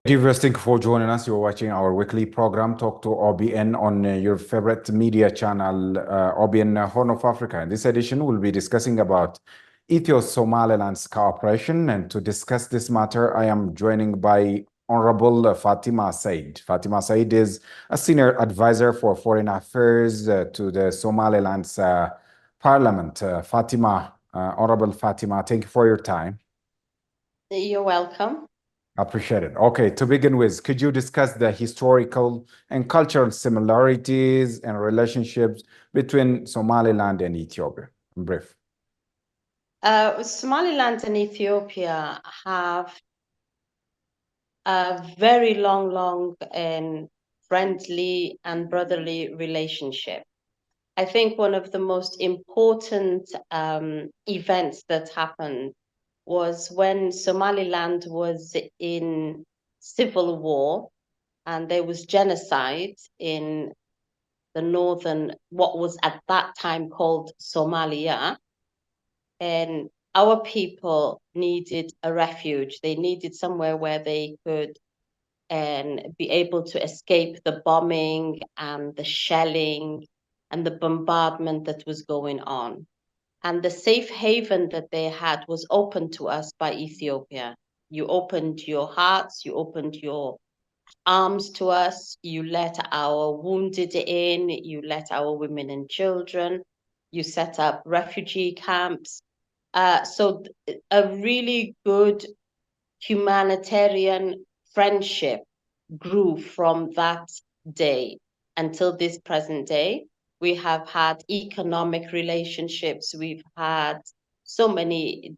Dear viewers, thank you for joining us. You're watching our weekly program, Talk to OBN, on your favorite media channel, OBN Horn of Africa. In this edition, we'll be discussing about Ethio Somaliland's cooperation. And to discuss this matter, I am joining by Honorable Fatima Seid. Fatima Seid is a senior advisor for foreign affairs to the Somaliland's parliament. Honorable Fatima, thank you for your time. You're welcome. Appreciate it. Okay, to begin with, could you discuss the historical and cultural similarities and relationships between Somaliland and Ethiopia? In brief. Somaliland and Ethiopia have a very long and friendly and brotherly relationship. I think one of the most important events that happened was when Somaliland was in civil war and there was genocide in the northern, what was at that time called Somalia. And our people needed a refuge. They needed somewhere where they could be able to escape the bombing and the shelling and the bombardment that was going on. And the safe haven that they had was open to us by Ethiopia. You opened your hearts, you opened your arms to us, you let our wounded in, you let our women and children, you set up refugee camps. So a really good humanitarian friendship grew from that day until this present day. We have had economic relationships, we've had so many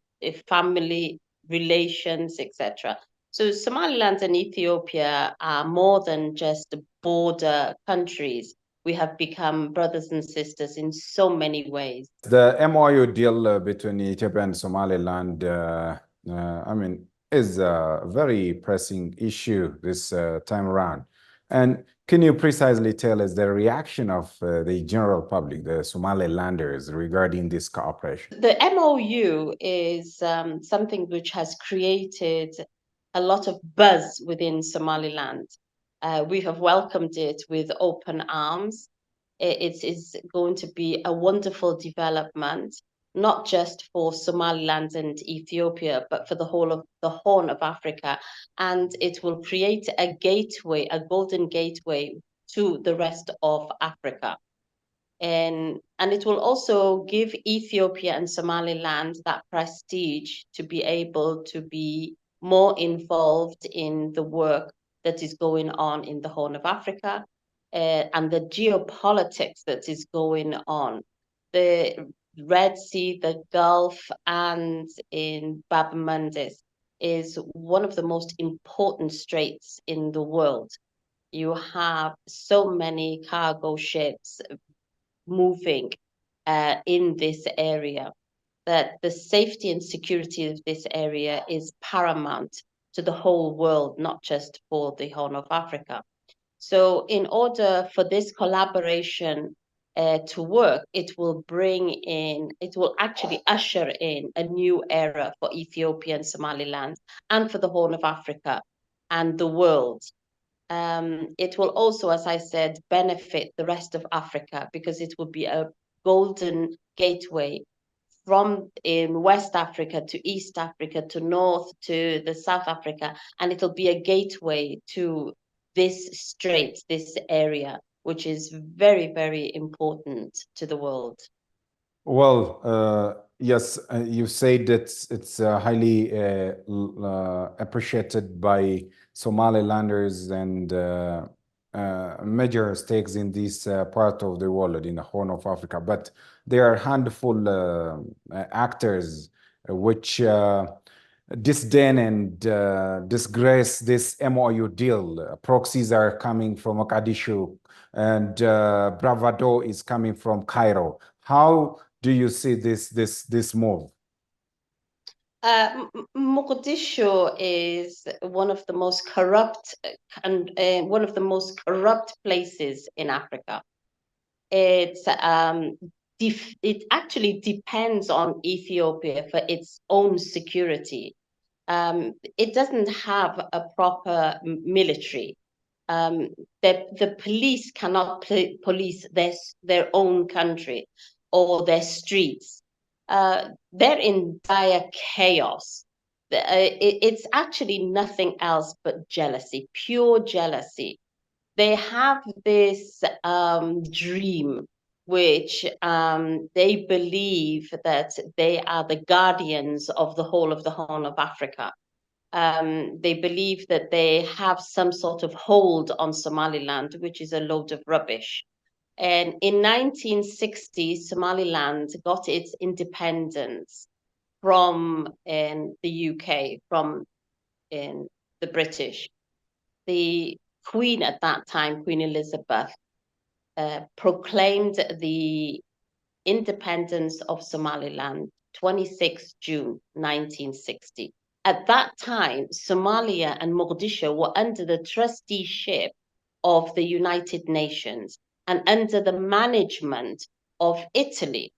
family relations, etc. So Somaliland and Ethiopia are more than just border countries. We have become brothers and sisters in so many ways. The MOU deal between Ethiopia and Somaliland, is a very pressing issue this time around. And can you precisely tell us the reaction of the general public, the Somalilanders, regarding this cooperation? The MOU is something which has created a lot of buzz within Somaliland. We have welcomed it with open arms. It is going to be a wonderful development, not just for Somaliland and Ethiopia, but for the whole of the Horn of Africa. And it will create a gateway, a golden gateway to the rest of Africa. And it will also give Ethiopia and Somaliland that prestige to be able to be more involved in the work that is going on in the Horn of Africa and the geopolitics that is going on. The Red Sea, the Gulf, and in Bab Mandis is one of the most important straits in the world. You have so many cargo ships moving in this area, that the safety and security of this area is paramount to the whole world, not just for the Horn of Africa. So in order for this collaboration to work, it will actually usher in a new era for Ethiopia and Somaliland and for the Horn of Africa and the world. It will also, as I said, benefit the rest of Africa because it will be a golden gateway from in West Africa to East Africa to North to the South Africa, and it'll be a gateway to this strait, this area, which is very, very important to the world. Well, yes, you said that it's highly appreciated by Somalilanders and major stakes in this part of the world, in the Horn of Africa. But there are a handful actors which disdain and disgrace this MOU deal. Proxies are coming from Mogadishu, and bravado is coming from Cairo. How do you see this move? Mogadishu is one of the most corrupt and one of the most corrupt places in Africa. It actually depends on Ethiopia for its own security. it doesn't have a proper military. The police cannot police their own country or their streets. They're in dire chaos. It's actually nothing else but jealousy, pure jealousy. They have this dream, which they believe that they are the guardians of the whole of the Horn of Africa. They believe that they have some sort of hold on Somaliland, which is a load of rubbish. And in 1960, Somaliland got its independence from the UK, from the British. The Queen at that time, Queen Elizabeth, proclaimed the independence of Somaliland 26 June 1960. At that time, Somalia and Mogadishu were under the trusteeship of the United Nations and under the management of Italy.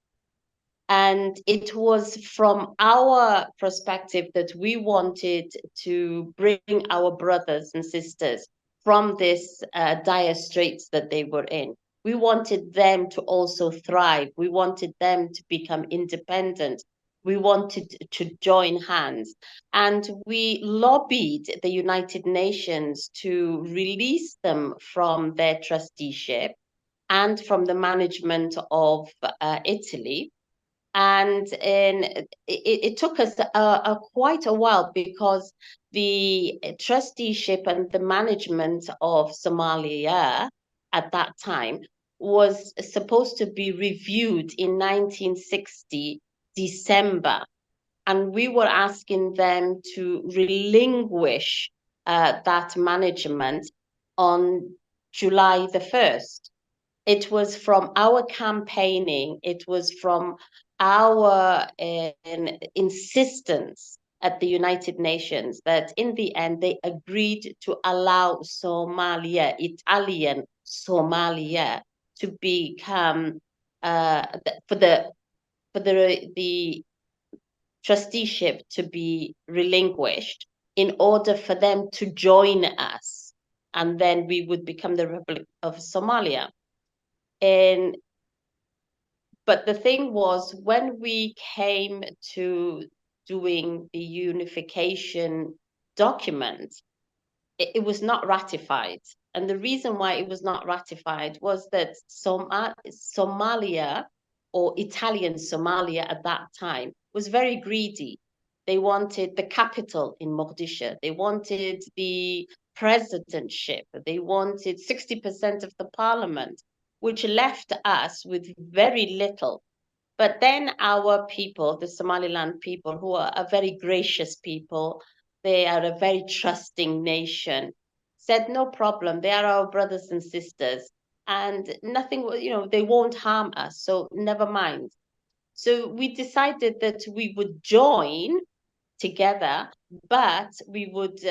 And it was from our perspective that we wanted to bring our brothers and sisters from this dire straits that they were in. We wanted them to also thrive. We wanted them to become independent. We wanted to join hands. And we lobbied the United Nations to release them from their trusteeship and from the management of Italy. And it took us quite a while because the trusteeship and the management of Somalia at that time was supposed to be reviewed in 1960 December. And we were asking them to relinquish that management on July the 1st. It was from our campaigning, it was from our insistence at the United Nations that in the end they agreed to allow Somalia, Italian Somalia, to become for the trusteeship to be relinquished in order for them to join us, and then we would become the Republic of Somalia. But the thing was, when we came to doing the unification document, it was not ratified. And the reason why it was not ratified was that Somalia, or Italian Somalia at that time, was very greedy. They wanted the capital in Mogadishu. They wanted the presidentship. They wanted 60% of the parliament, which left us with very little. But then our people, the Somaliland people, who are a very gracious people, they are a very trusting nation, said, no problem, they are our brothers and sisters, and nothing, they won't harm us, so never mind. So we decided that we would join together, but we would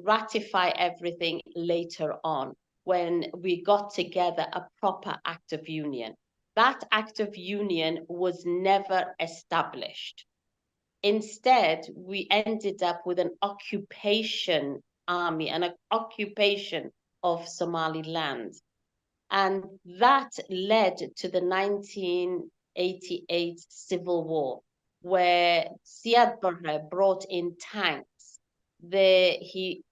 ratify everything later on when we got together a proper act of union. That act of union was never established. Instead, we ended up with an occupation army and an occupation of Somaliland. And that led to the 1988 civil war, where Seid brought in tanks. He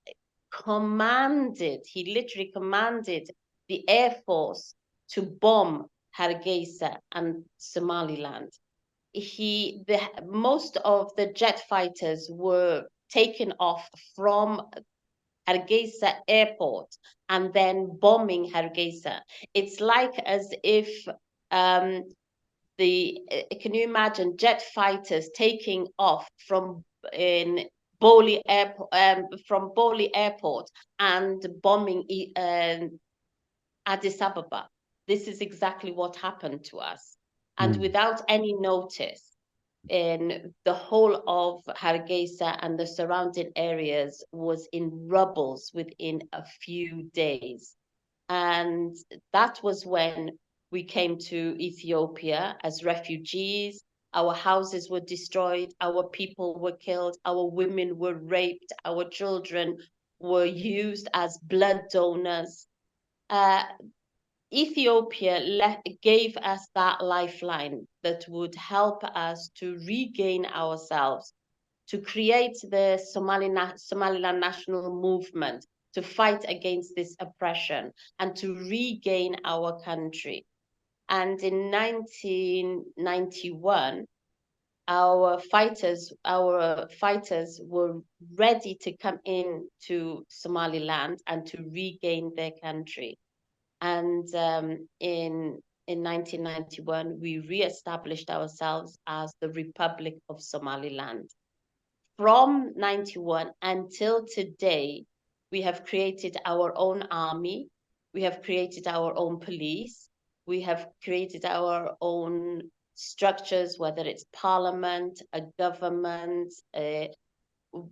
literally commanded the Air Force to bomb Hargeisa and Somaliland. Most of the jet fighters were taken off from Hargeisa airport and then bombing Hargeisa. It's like as if can you imagine jet fighters taking off from Boli airport and bombing Addis Ababa. This is exactly what happened to us. And without any notice, in the whole of Hargeisa and the surrounding areas was in rubbles within a few days. And that was when we came to Ethiopia as refugees. Our houses were destroyed, our people were killed, our women were raped, our children were used as blood donors. Ethiopia gave us that lifeline that would help us to regain ourselves, to create the Somaliland national movement, to fight against this oppression and to regain our country. And in 1991, our fighters were ready to come in to Somaliland and to regain their country. And in 1991, we re-established ourselves as the Republic of Somaliland. From 91 until today, we have created our own army, we have created our own police, we have created our own structures, whether it's parliament, a government,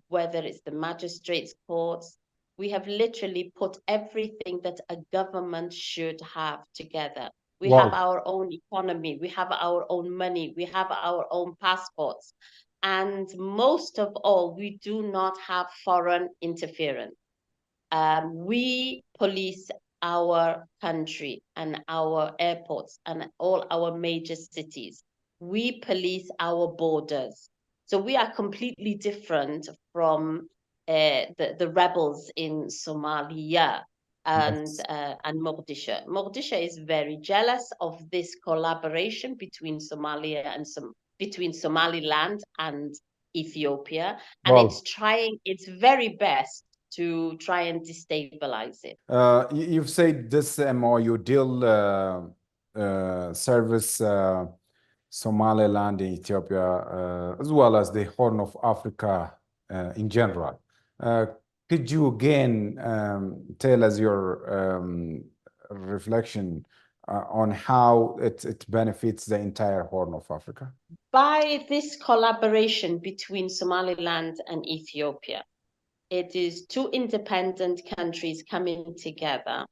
whether it's the magistrates' courts. We have literally put everything that a government should have together. We have our own economy, we have our own money, we have our own passports. And most of all, we do not have foreign interference. We police our country and our airports and all our major cities. We police our borders. So we are completely different from the rebels in Somalia and Mogadishu. Mogadishu is very jealous of this collaboration between between Somaliland and Ethiopia, and it's trying its very best to try and destabilize it. You've said this MOU deal service Somaliland and Ethiopia, as well as the Horn of Africa in general. Could you again tell us your reflection on how it benefits the entire Horn of Africa? By this collaboration between Somaliland and Ethiopia, it is two independent countries coming together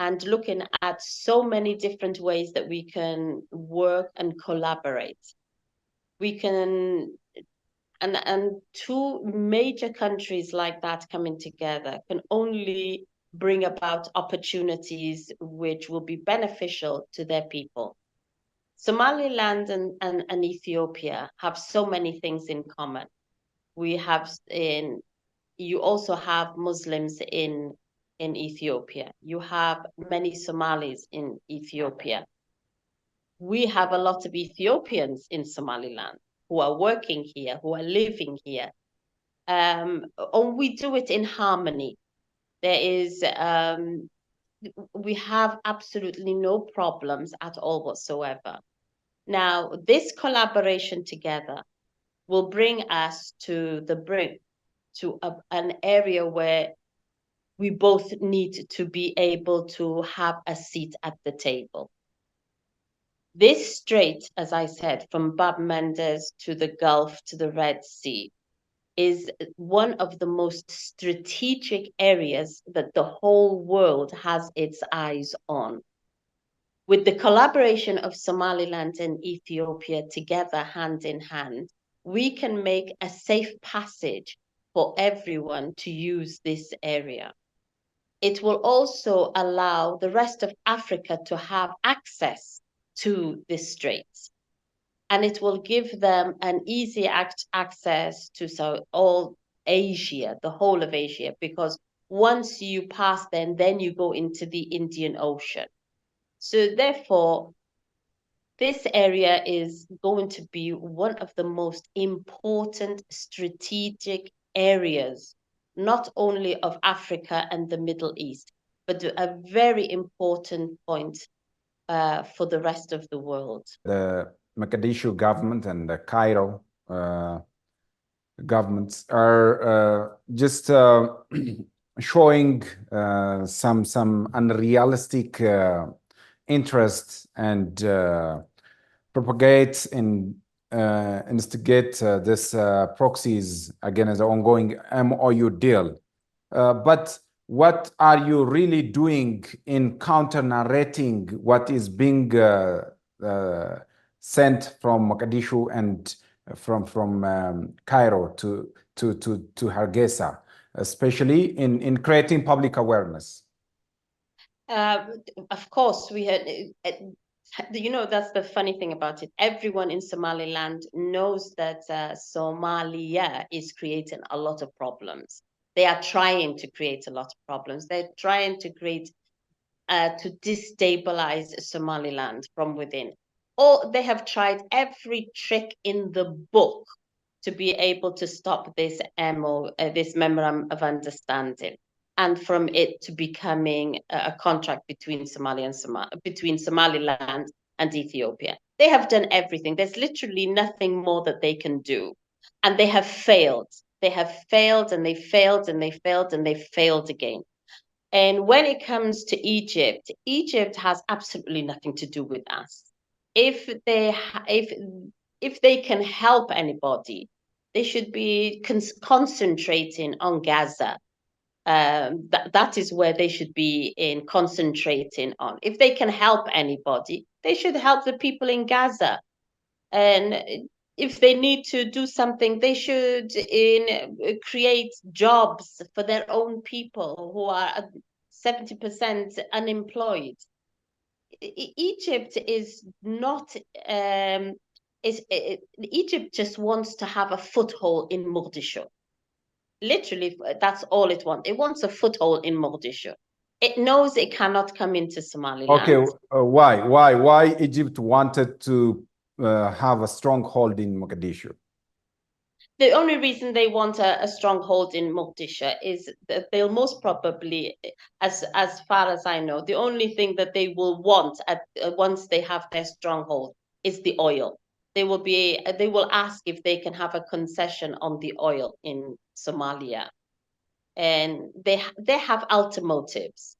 and looking at so many different ways that we can work and collaborate. We can, and two major countries like that coming together can only bring about opportunities which will be beneficial to their people. Somaliland and Ethiopia have so many things in common. You also have Muslims in Ethiopia. You have many Somalis in Ethiopia. We have a lot of Ethiopians in Somaliland who are working here, who are living here. And we do it in harmony. We have absolutely no problems at all whatsoever. Now, this collaboration together will bring us to an area where we both need to be able to have a seat at the table. This strait, as I said, from Bab Mendes to the Gulf to the Red Sea, is one of the most strategic areas that the whole world has its eyes on. With the collaboration of Somaliland and Ethiopia together hand in hand, we can make a safe passage for everyone to use this area. It will also allow the rest of Africa to have access to the straits. And it will give them an easy access to all Asia, the whole of Asia, because once you pass then you go into the Indian Ocean. So therefore, this area is going to be one of the most important strategic areas, not only of Africa and the Middle East, but a very important point for the rest of the world. The Mogadishu government and the Cairo governments are just showing some unrealistic interest and propagate and instigate this proxies against the ongoing MOU deal. But what are you really doing in counter-narrating what is being sent from Mogadishu and from Cairo to Hargeisa, especially in creating public awareness? Of course, we had. That's the funny thing about it. Everyone in Somaliland knows that Somalia is creating a lot of problems. They are trying to create a lot of problems. They're trying to create to destabilize Somaliland from within. Or they have tried every trick in the book to be able to stop this this memorandum of understanding, and from it to becoming a contract between between Somaliland and Ethiopia. They have done everything. There's literally nothing more that they can do, and they have failed. They have failed, and they failed, and they failed, and they failed again. And when it comes to Egypt, Egypt has absolutely nothing to do with us. If if they can help anybody, they should be concentrating on Gaza. That is where they should be in concentrating on. If they can help anybody, they should help the people in Gaza. And if they need to do something, they should create jobs for their own people who are 70% unemployed. Egypt is not. Egypt just wants to have a foothold in Mogadishu. Literally, that's all it wants. It wants a foothold in Mogadishu. It knows it cannot come into Somaliland. Okay, why Egypt wanted to have a stronghold in Mogadishu? The only reason they want a stronghold in Mogadishu is that they'll most probably, as far as I know, the only thing that they will want once they have their stronghold is the oil. They will ask if they can have a concession on the oil in Somalia, and they have alternatives.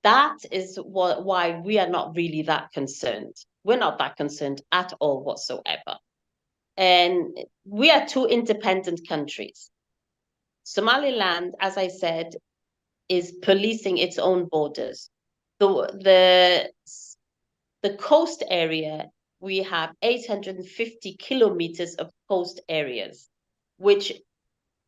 That is why we are not really that concerned. We're not that concerned at all whatsoever. And we are two independent countries. Somaliland, as I said, is policing its own borders. The coast area, we have 850 kilometers of coast areas, which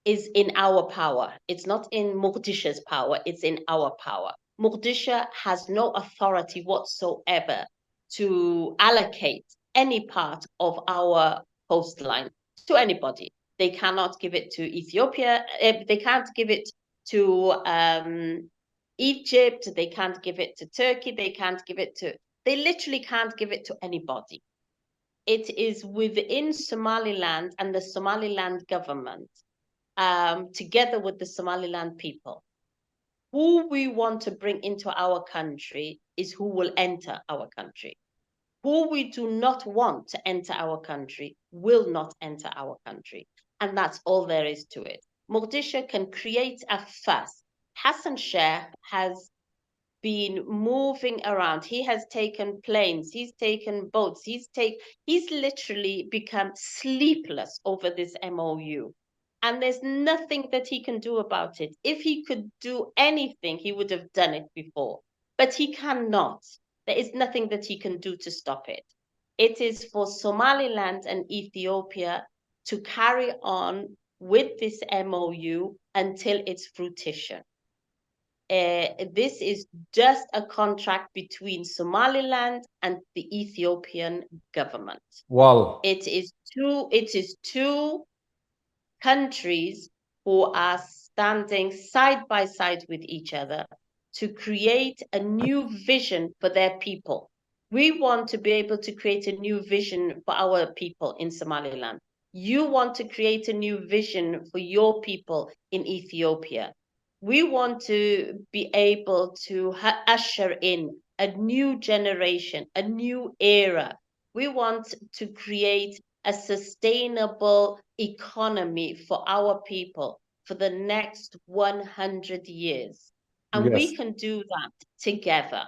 is in our power. It's not in Mogadishu's power, it's in our power. Mogadishu has no authority whatsoever to allocate any part of our coastline to anybody. They cannot give it to Ethiopia. They can't give it to Egypt. They can't give it to Turkey. They can't give it to. They literally can't give it to anybody. It is within Somaliland and the Somaliland government, together with the Somaliland people. Who we want to bring into our country is who will enter our country. Who we do not want to enter our country will not enter our country. And that's all there is to it. Mogadishu can create a fuss. Hassan Sheikh has been moving around. He has taken planes, he's taken boats, he's literally become sleepless over this MOU. And there's nothing that he can do about it. If he could do anything, he would have done it before. But he cannot. There is nothing that he can do to stop it. It is for Somaliland and Ethiopia to carry on with this MOU until its fruition. This is just a contract between Somaliland and the Ethiopian government. Well, it is two countries who are standing side by side with each other to create a new vision for their people. We want to be able to create a new vision for our people in Somaliland. You want to create a new vision for your people in Ethiopia. We want to be able to usher in a new generation, a new era. We want to create a sustainable economy for our people for the next 100 years. And we can do that together.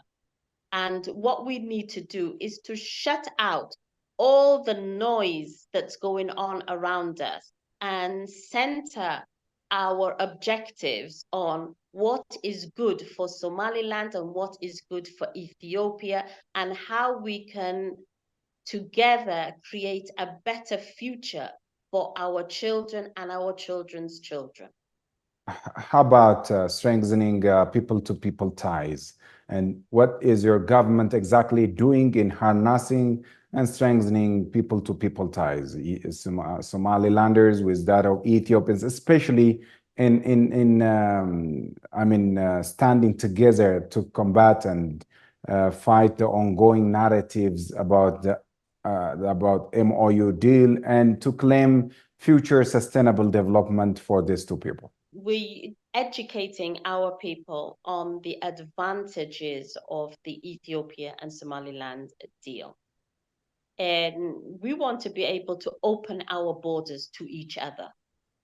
And what we need to do is to shut out all the noise that's going on around us and center our objectives on what is good for Somaliland and what is good for Ethiopia, and how we can together create a better future for our children and our children's children. How about strengthening people-to-people ties? And what is your government exactly doing in harnessing and strengthening people-to-people ties? Somalilanders with that of Ethiopians, especially standing together to combat and fight the ongoing narratives about the about MOU deal and to claim future sustainable development for these two people. We educating our people on the advantages of the Ethiopia and Somaliland deal. And we want to be able to open our borders to each other.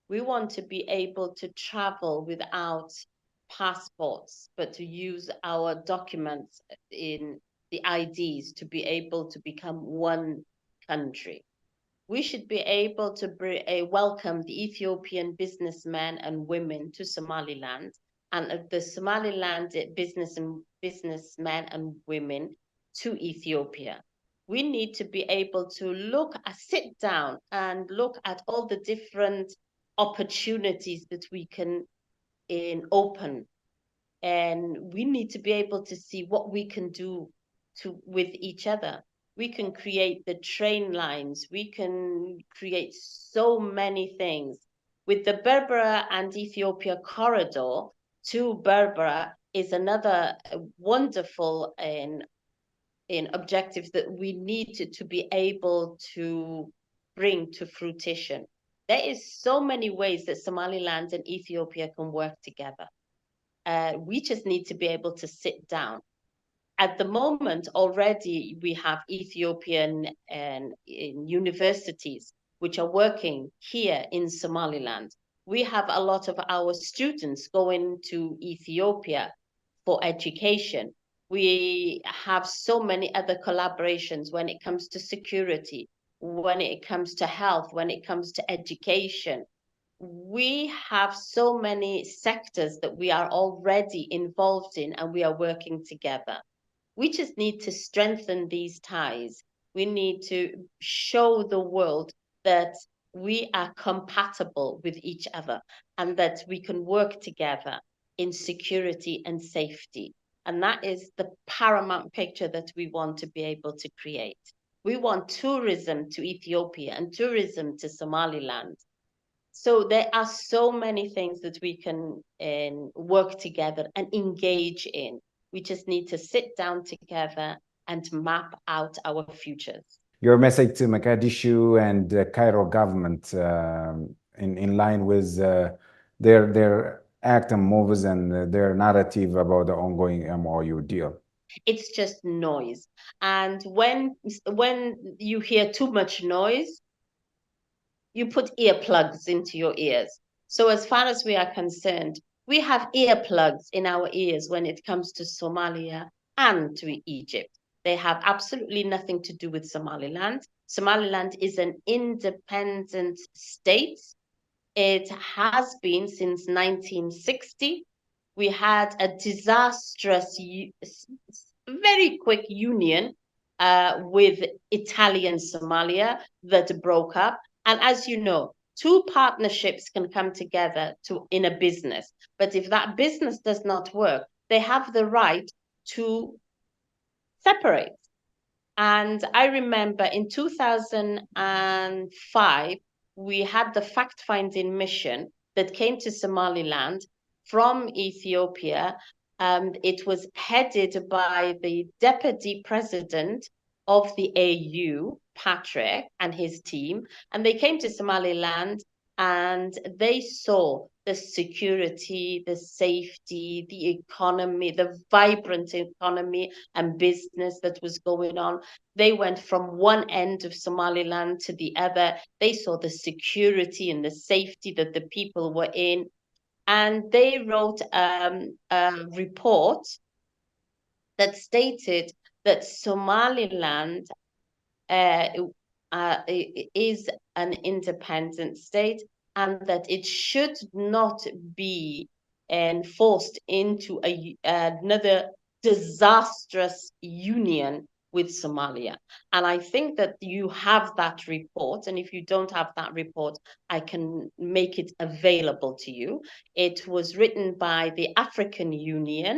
We want to be able to travel without passports, but to use our documents in the IDs to be able to become one country. We should be able to welcome the Ethiopian businessmen and women to Somaliland, and the Somaliland businessmen and women to Ethiopia. We need to be able to sit down and look at all the different opportunities that we can open, and we need to be able to see what we can do with each other. We can create the train lines. We can create so many things. With the Berbera and Ethiopia corridor to Berbera is another wonderful objective that we need to be able to bring to fruition. There is so many ways that Somaliland and Ethiopia can work together. We just need to be able to sit down. At the moment, already we have Ethiopian and universities which are working here in Somaliland. We have a lot of our students going to Ethiopia for education. We have so many other collaborations when it comes to security, when it comes to health, when it comes to education. We have so many sectors that we are already involved in and we are working together. We just need to strengthen these ties. We need to show the world that we are compatible with each other and that we can work together in security and safety. And that is the paramount picture that we want to be able to create. We want tourism to Ethiopia and tourism to Somaliland. So there are so many things that we can work together and engage in. We just need to sit down together and map out our futures. Your message to Mogadishu and Cairo government in line with their act and moves and their narrative about the ongoing MOU deal. It's just noise. And when you hear too much noise, you put earplugs into your ears. So as far as we are concerned, we have earplugs in our ears when it comes to Somalia and to Egypt. They have absolutely nothing to do with Somaliland. Somaliland is an independent state. It has been since 1960. We had a disastrous, very quick union with Italian Somalia that broke up. And as you know, two partnerships can come together in a business. But if that business does not work, they have the right to separate. And I remember in 2005, we had the fact-finding mission that came to Somaliland from Ethiopia. It was headed by the deputy president of the AU, Patrick, and his team. And they came to Somaliland and they saw the security, the safety, the economy, the vibrant economy and business that was going on. They went from one end of Somaliland to the other. They saw the security and the safety that the people were in. And they wrote a report that stated that Somaliland is an independent state and that it should not be forced into another disastrous union with Somalia. And I think that you have that report. And if you don't have that report, I can make it available to you. It was written by the African Union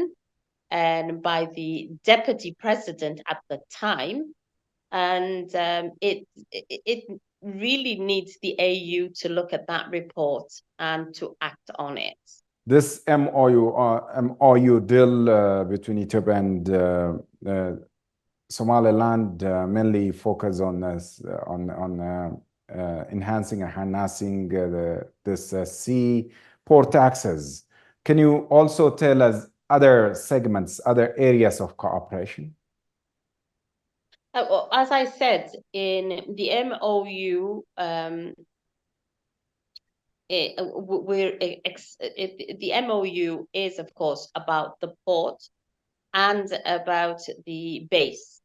and by the deputy president at the time. And it really needs the AU to look at that report and to act on it. This MOU deal between Ethiopia and Somaliland mainly focus on enhancing and harnessing this sea port access. Can you also tell us other segments, other areas of cooperation? As I said, in the MOU, the MOU is, of course, about the port and about the base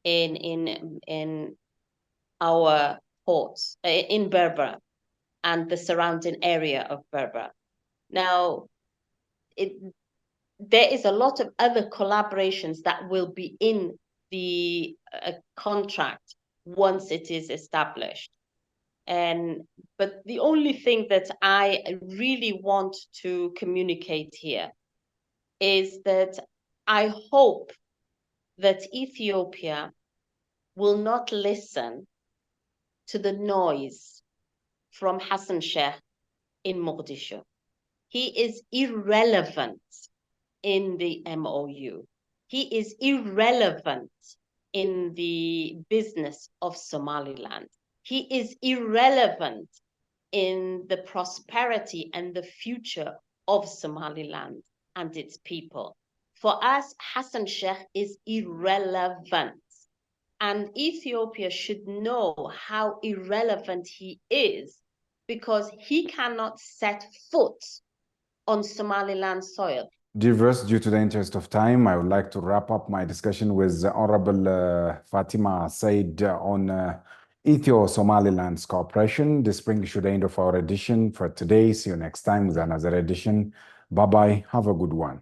in our ports in Berbera and the surrounding area of Berbera. Now, there is a lot of other collaborations that will be in the contract once it is established. But the only thing that I really want to communicate here is that I hope that Ethiopia will not listen to the noise from Hassan Sheikh in Mogadishu. He is irrelevant in the MOU. He is irrelevant in the business of Somaliland. He is irrelevant in the prosperity and the future of Somaliland and its people. For us, Hassan Sheikh is irrelevant. And Ethiopia should know how irrelevant he is because he cannot set foot on Somaliland soil. Dear viewers, due to the interest of time, I would like to wrap up my discussion with Honorable Fatima Seid on Ethio Somaliland's cooperation. This brings to the end of our edition for today. See you next time with another edition. Bye-bye. Have a good one.